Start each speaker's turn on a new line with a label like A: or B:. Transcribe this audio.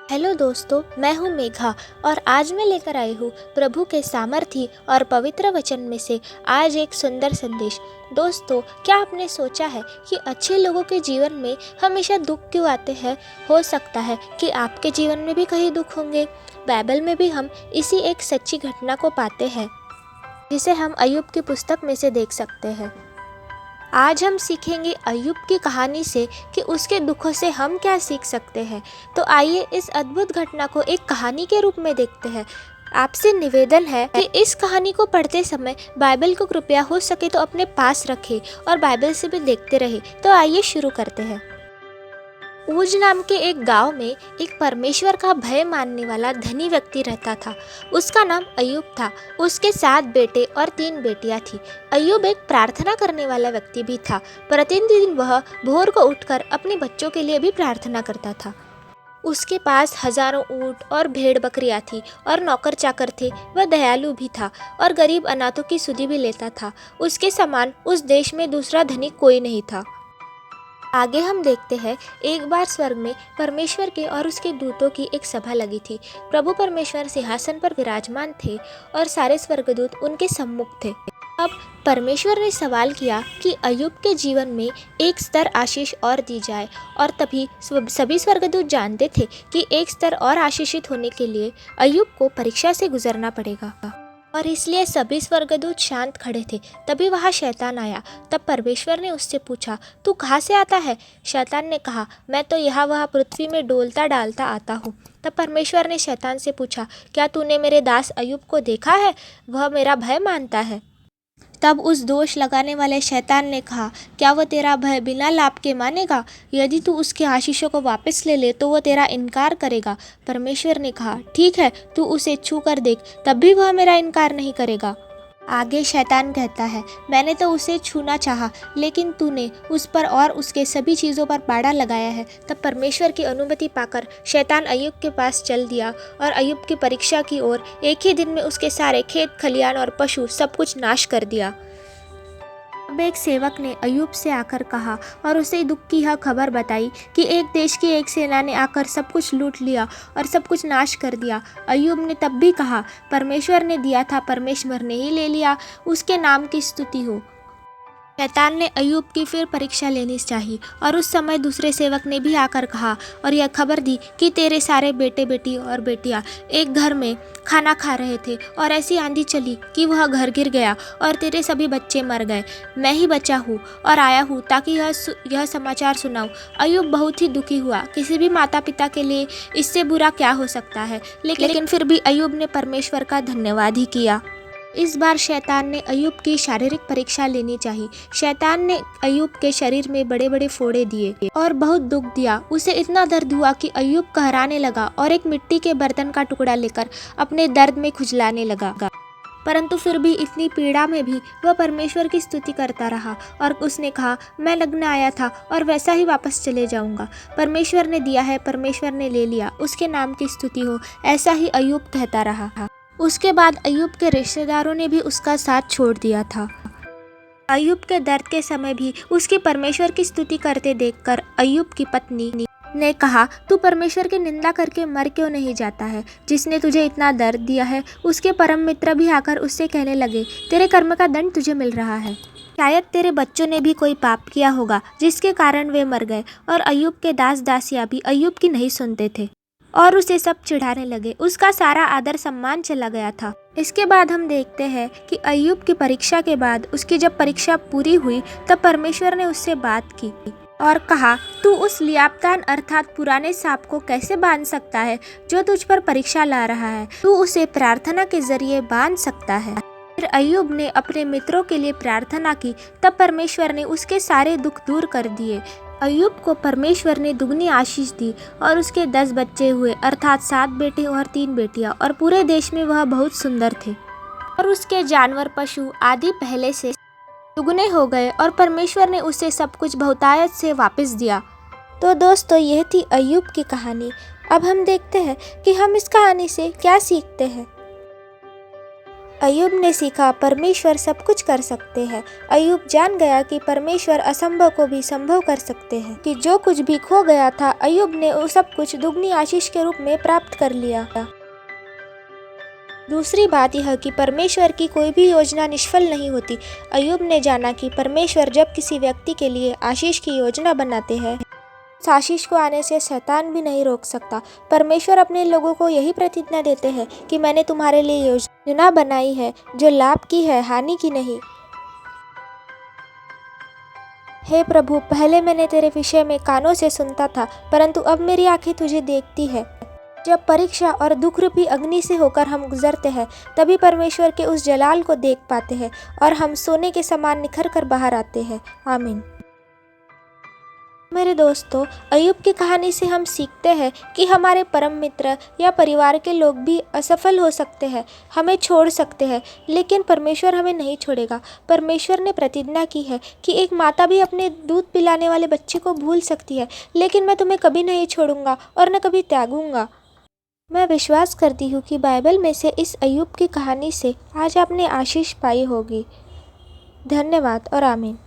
A: Hello दोस्तों, मैं हूँ मेघा और आज मैं लेकर आई हूँ प्रभु के सामर्थी और पवित्र वचन में से आज एक सुंदर संदेश। दोस्तों, क्या आपने सोचा है कि अच्छे लोगों के जीवन में हमेशा दुख क्यों आते हैं? हो सकता है कि आपके जीवन में भी कहीं दुख होंगे। बाइबल में भी हम इसी एक सच्ची घटना को पाते हैं जिसे हम अय्यूब की पुस्तक में से देख सकते हैं। आज हम सीखेंगे अय्यूब की कहानी से कि उसके दुखों से हम क्या सीख सकते हैं। तो आइए इस अद्भुत घटना को एक कहानी के रूप में देखते हैं। आपसे निवेदन है कि इस कहानी को पढ़ते समय बाइबल को कृपया हो सके तो अपने पास रखें और बाइबल से भी देखते रहें। तो आइए शुरू करते हैं। ऊज नाम के एक गांव में एक परमेश्वर का भय मानने वाला धनी व्यक्ति रहता था। उसका नाम अय्यूब था। उसके 7 बेटे और 3 बेटियां थी। अय्यूब एक प्रार्थना करने वाला व्यक्ति भी था। प्रतिदिन वह भोर को उठकर अपने बच्चों के लिए भी प्रार्थना करता था। उसके पास हजारों ऊंट और भेड़ बकरियां थी और नौकर चाकर थे। वह दयालु भी था और गरीब अनाथों की सुधि भी लेता था। उसके समान उस देश में दूसरा धनी कोई नहीं था। आगे हम देखते हैं, एक बार स्वर्ग में परमेश्वर के और उसके दूतों की एक सभा लगी थी। प्रभु परमेश्वर सिंहासन पर विराजमान थे और सारे स्वर्गदूत उनके सम्मुख थे। अब परमेश्वर ने सवाल किया कि अय्यूब के जीवन में एक स्तर आशीष और दी जाए, और तभी सभी स्वर्गदूत जानते थे कि एक स्तर और आशीषित होने के लिए अय्यूब को परीक्षा से गुजरना पड़ेगा, और इसलिए सभी स्वर्गदूत शांत खड़े थे। तभी वहाँ शैतान आया। तब परमेश्वर ने उससे पूछा, तू कहाँ से आता है? शैतान ने कहा, मैं तो यहाँ वहाँ पृथ्वी में डोलता डालता आता हूँ। तब परमेश्वर ने शैतान से पूछा, क्या तूने मेरे दास अय्यूब को देखा है? वह मेरा भय मानता है। तब उस दोष लगाने वाले शैतान ने कहा, क्या वह तेरा भय बिना लाभ के मानेगा? यदि तू उसके आशीषों को वापस ले ले तो वह तेरा इनकार करेगा। परमेश्वर ने कहा, ठीक है, तू उसे छू कर देख, तब भी वह मेरा इनकार नहीं करेगा। आगे शैतान कहता है, मैंने तो उसे छूना चाहा, लेकिन तूने उस पर और उसके सभी चीज़ों पर बाड़ा लगाया है। तब परमेश्वर की अनुमति पाकर शैतान अय्यूब के पास चल दिया और अय्यूब की परीक्षा की ओर एक ही दिन में उसके सारे खेत खलियान और पशु सब कुछ नाश कर दिया। अब एक सेवक ने अय्यूब से आकर कहा और उसे दुख की यह खबर बताई कि एक देश की एक सेना ने आकर सब कुछ लूट लिया और सब कुछ नाश कर दिया। अय्यूब ने तब भी कहा, परमेश्वर ने दिया था, परमेश्वर ने ही ले लिया, उसके नाम की स्तुति हो। शैतान ने अय्यूब की फिर परीक्षा लेनी चाहिए, और उस समय दूसरे सेवक ने भी आकर कहा और यह खबर दी कि तेरे सारे बेटे बेटी और बेटियां एक घर में खाना खा रहे थे और ऐसी आंधी चली कि वह घर गिर गया और तेरे सभी बच्चे मर गए। मैं ही बचा हूँ और आया हूँ ताकि यह समाचार सुनाऊँ। अय्यूब बहुत ही दुखी हुआ। किसी भी माता पिता के लिए इससे बुरा क्या हो सकता है, लेकिन फिर भी अय्यूब ने परमेश्वर का धन्यवाद ही किया। इस बार शैतान ने अय्यूब की शारीरिक परीक्षा लेनी चाहिए। शैतान ने अय्यूब के शरीर में बड़े बड़े फोड़े दिए और बहुत दुख दिया। उसे इतना दर्द हुआ कि अय्यूब कहराने लगा और एक मिट्टी के बर्तन का टुकड़ा लेकर अपने दर्द में खुजलाने लगा। परंतु फिर भी इतनी पीड़ा में भी वह परमेश्वर की स्तुति करता रहा और उसने कहा, मैं नग्न आया था और वैसा ही वापस चले जाऊंगा। परमेश्वर ने दिया है, परमेश्वर ने ले लिया, उसके नाम की स्तुति हो। ऐसा ही अय्यूब कहता रहा। उसके बाद अय्यूब के रिश्तेदारों ने भी उसका साथ छोड़ दिया था। अय्यूब के दर्द के समय भी उसकी परमेश्वर की स्तुति करते देखकर अय्यूब की पत्नी ने कहा, तू परमेश्वर की निंदा करके मर क्यों नहीं जाता है, जिसने तुझे इतना दर्द दिया है? उसके परम मित्र भी आकर उससे कहने लगे, तेरे कर्म का दंड तुझे मिल रहा है। शायद तेरे बच्चों ने भी कोई पाप किया होगा जिसके कारण वे मर गए। और अय्यूब के दास दासियां भी अय्यूब की नहीं सुनते थे और उसे सब चिढ़ाने लगे। उसका सारा आदर सम्मान चला गया था। इसके बाद हम देखते हैं कि अय्यूब की परीक्षा के बाद उसकी जब परीक्षा पूरी हुई तब परमेश्वर ने उससे बात की और कहा, तू उस लियाप्तान अर्थात पुराने सांप को कैसे बांध सकता है जो तुझ पर परीक्षा ला रहा है? तू उसे प्रार्थना के जरिए बांध सकता है। फिर अय्यूब ने अपने मित्रों के लिए प्रार्थना की। तब परमेश्वर ने उसके सारे दुख दूर कर दिए। अय्यूब को परमेश्वर ने दुगनी आशीष दी और उसके 10 बच्चे हुए, अर्थात 7 बेटे और 3 बेटियां, और पूरे देश में वह बहुत सुंदर थे और उसके जानवर पशु आदि पहले से दुगने हो गए और परमेश्वर ने उसे सब कुछ बहुतायत से वापस दिया। तो दोस्तों, यह थी अय्यूब की कहानी। अब हम देखते हैं कि हम इस कहानी से क्या सीखते हैं। अय्यूब ने सीखा परमेश्वर सब कुछ कर सकते हैं। अय्यूब जान गया कि परमेश्वर असंभव को भी संभव कर सकते हैं, कि जो कुछ भी खो गया था अय्यूब ने वो सब कुछ दुगनी आशीष के रूप में प्राप्त कर लिया। दूसरी बात यह कि परमेश्वर की कोई भी योजना निष्फल नहीं होती। अय्यूब ने जाना कि परमेश्वर जब किसी व्यक्ति के लिए आशीष की योजना बनाते हैं, उस आशीष को आने से शैतान भी नहीं रोक सकता। परमेश्वर अपने लोगों को यही प्रतिज्ञा देते हैं कि मैंने तुम्हारे लिए योजना बनाई है जो लाभ की है, हानि की नहीं। हे प्रभु, पहले मैंने तेरे विषय में कानों से सुनता था, परंतु अब मेरी आंखें तुझे देखती है। जब परीक्षा और दुख रूपी अग्नि से होकर हम गुजरते हैं, तभी परमेश्वर के उस जलाल को देख पाते हैं और हम सोने के समान निखर कर बाहर आते हैं। आमीन। मेरे दोस्तों, अय्यूब की कहानी से हम सीखते हैं कि हमारे परम मित्र या परिवार के लोग भी असफल हो सकते हैं, हमें छोड़ सकते हैं, लेकिन परमेश्वर हमें नहीं छोड़ेगा। परमेश्वर ने प्रतिज्ञा की है कि एक माता भी अपने दूध पिलाने वाले बच्चे को भूल सकती है, लेकिन मैं तुम्हें कभी नहीं छोड़ूंगा और न कभी त्यागूंगा। मैं विश्वास करती हूँ कि बाइबल में से इस अय्यूब की कहानी से आज आपने आशीष पाई होगी। धन्यवाद और आमीन।